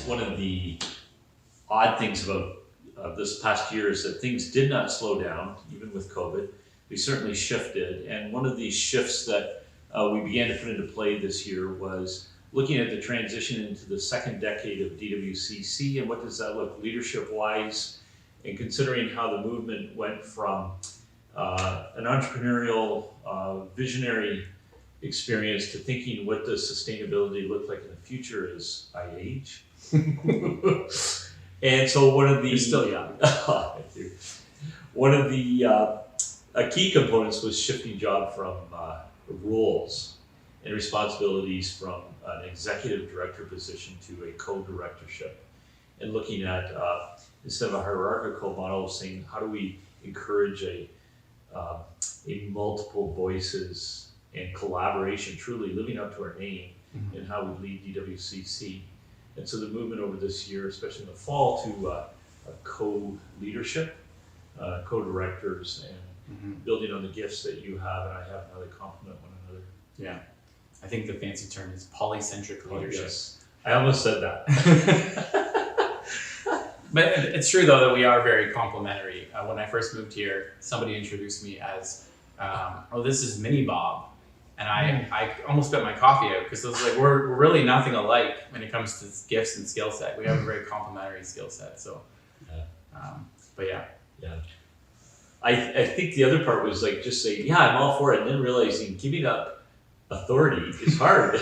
one of the odd things about this past year is that things did not slow down, even with COVID. We certainly shifted, and one of these shifts that we began to put into play this year was looking at the transition into the second decade of DWCC and what does that look leadership-wise, and considering how the movement went from an entrepreneurial, visionary experience to thinking what does sustainability look like in the future as I age. And so one of the— You're still young. Thank you. One of the key components was shifting job from roles and responsibilities from an executive director position to a co-directorship, and looking at instead of a hierarchical model, saying how do we encourage a multiple voices and collaboration, truly living up to our name, Mm-hmm. and how we lead DWCC. And so the movement over this year, especially in the fall, to a co-leadership, co-directors, and Mm-hmm. building on the gifts that you have and I have, how they complement one another. Yeah. I think the fancy term is polycentric leadership. Yes. I almost said that. But it's true, though, that we are very complementary. When I first moved here, somebody introduced me as, oh, this is Mini Bob. And I almost spit my coffee out because I was like, we're really nothing alike when it comes to gifts and skill set. We have a very complementary skill set. So, but yeah. Yeah. I think the other part was like just saying, yeah, I'm all for it, and then realizing giving up authority is hard.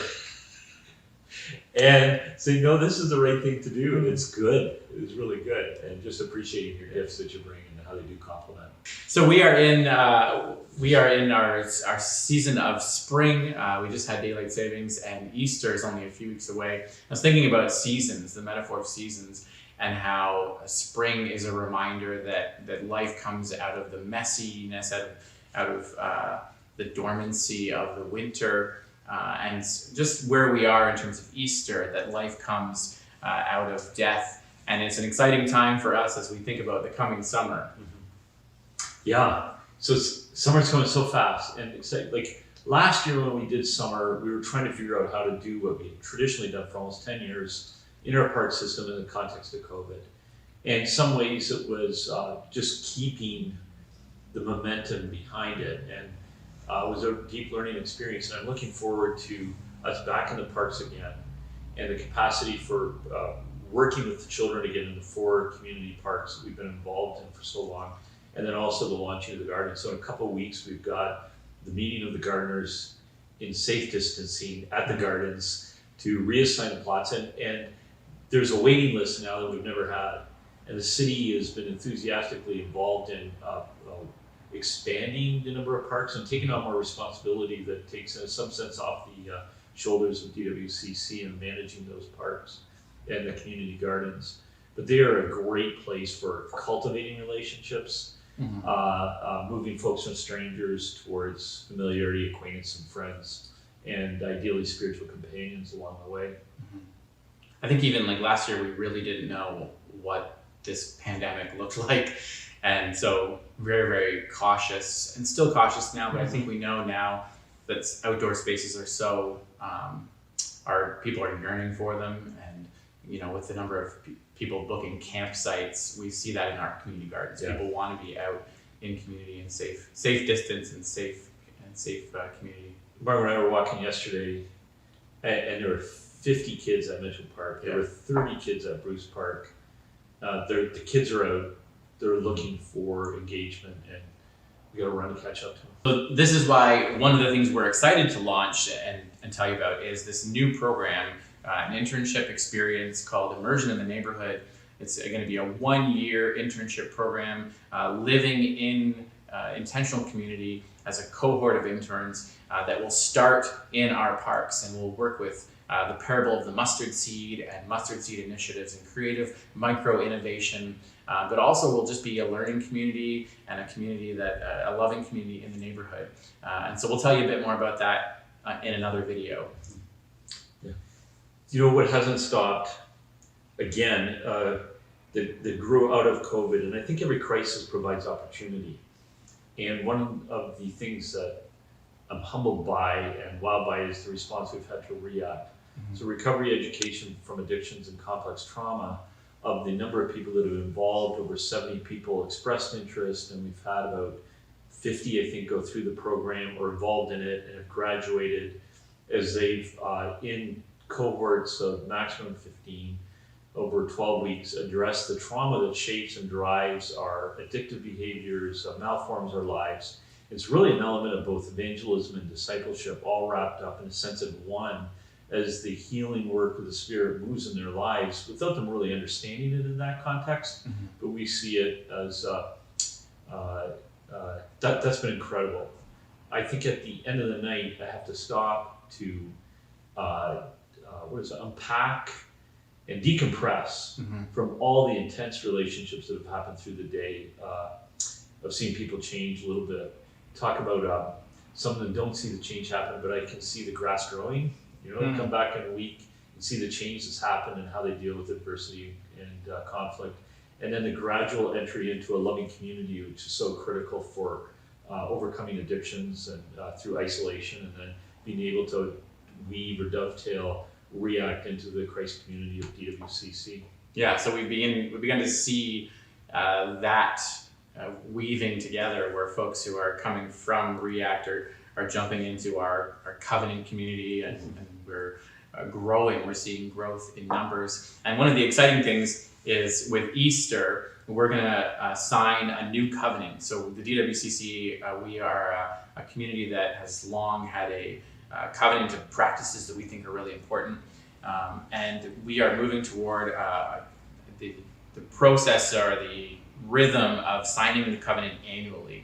And saying, no, this is the right thing to do, and it's good. It's really good. And just appreciating your gifts that you bring and how they do complement. So we are in our season of spring. We just had daylight savings, and Easter is only a few weeks away. I was thinking about seasons, the metaphor of seasons, and how spring is a reminder that life comes out of the messiness, out of the dormancy of the winter, and just where we are in terms of Easter, that life comes out of death. And it's an exciting time for us as we think about the coming summer. Yeah, so summer's coming so fast, and it's like last year when we did summer, we were trying to figure out how to do what we had traditionally done for almost 10 years in our park system in the context of COVID. And in some ways it was just keeping the momentum behind it, and it was a deep learning experience, and I'm looking forward to us back in the parks again, and the capacity for working with the children again in the 4 community parks that we've been involved in for so long, and then also the launching of the garden. So in a couple of weeks, we've got the meeting of the gardeners in safe distancing at the gardens to reassign the plots, and there's a waiting list now that we've never had, and the city has been enthusiastically involved in expanding the number of parks and taking on more responsibility that takes in some sense off the shoulders of DWCC and managing those parks and the community gardens. But they are a great place for cultivating relationships, moving folks from strangers towards familiarity, acquaintance, and friends, and ideally spiritual companions along the way. I think even like last year, we really didn't know what this pandemic looked like. And so very, very cautious, and still cautious now, but I think we know now that outdoor spaces are so, people are yearning for them. And, you know, with the number of people booking campsites, we see that in our community gardens. Yeah. People want to be out in community and safe distance and safe community. Margaret and I were walking yesterday, and there were 50 kids at Mitchell Park. There were 30 kids at Bruce Park. The kids are out. They're looking for engagement, and we got to run to catch up to them. So this is why one of the things we're excited to launch and tell you about is this new program, an internship experience called Immersion in the Neighborhood. It's going to be a 1-year internship program, living in intentional community as a cohort of interns that will start in our parks, and we'll work with the parable of the mustard seed and mustard seed initiatives and creative micro innovation, but also will just be a learning community and a community a loving community in the neighborhood. And so we'll tell you a bit more about that in another video. Yeah. You know what hasn't stopped, again, that grew out of COVID, and I think every crisis provides opportunity. And one of the things that I'm humbled by and wowed by is the response we've had to RIAT. So recovery education from addictions and complex trauma, of the number of people that have been involved, over 70 people expressed interest, and we've had about 50, I think, go through the program or involved in it and have graduated as they've, in cohorts of maximum 15, over 12 weeks, addressed the trauma that shapes and drives our addictive behaviors, malforms our lives. It's really an element of both evangelism and discipleship, all wrapped up in a sense of one, as the healing work of the Spirit moves in their lives without them really understanding it in that context. But we see it as that's been incredible. I think at the end of the night, I have to stop to unpack and decompress from all the intense relationships that have happened through the day. I've seen people change a little bit. Talk about some of them don't see the change happen, but I can see the grass growing. Come back in a week and see the change that's happened and how they deal with adversity and conflict. And then the gradual entry into a loving community, which is so critical for overcoming addictions and through isolation, and then being able to weave or dovetail, react into the Christ community of DWCC. Yeah, so we began to see that weaving together, where folks who are coming from React are jumping into our covenant community, and we're growing. We're seeing growth in numbers. And one of the exciting things is with Easter, we're going to sign a new covenant. So the DWCC, we are a community that has long had a covenant of practices that we think are really important. And we are moving toward the process or the rhythm of signing the covenant annually,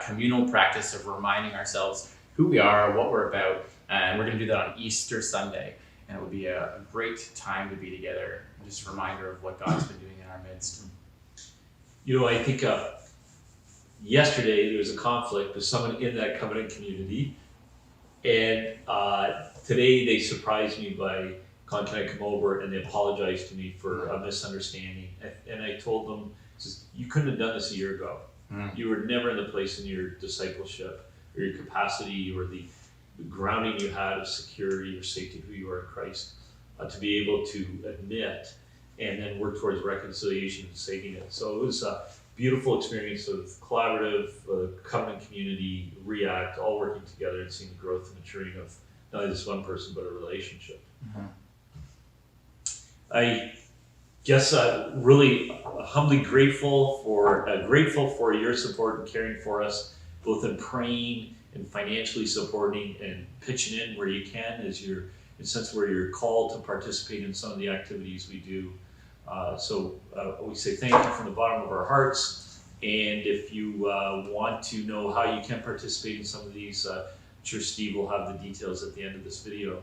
communal practice of reminding ourselves who we are, what we're about, and we're going to do that on Easter Sunday, and it will be a great time to be together, just a reminder of what God's been doing in our midst. I think yesterday there was a conflict with someone in that covenant community, and today they surprised me by, can I come over, and they apologized to me for a misunderstanding, and I told them, you couldn't have done this a year ago. You were never in the place in your discipleship or your capacity or the grounding you had of security or safety, who you are in Christ, to be able to admit and then work towards reconciliation and saving it. So it was a beautiful experience of collaborative, covenant community, React, all working together and seeing the growth and maturing of not only this one person, but a relationship. I guess really humbly grateful for your support and caring for us, both in praying and financially supporting and pitching in where you can, as you're in a sense where you're called to participate in some of the activities we do. So we say thank you from the bottom of our hearts. And if you want to know how you can participate in some of these, I'm sure Steve will have the details at the end of this video.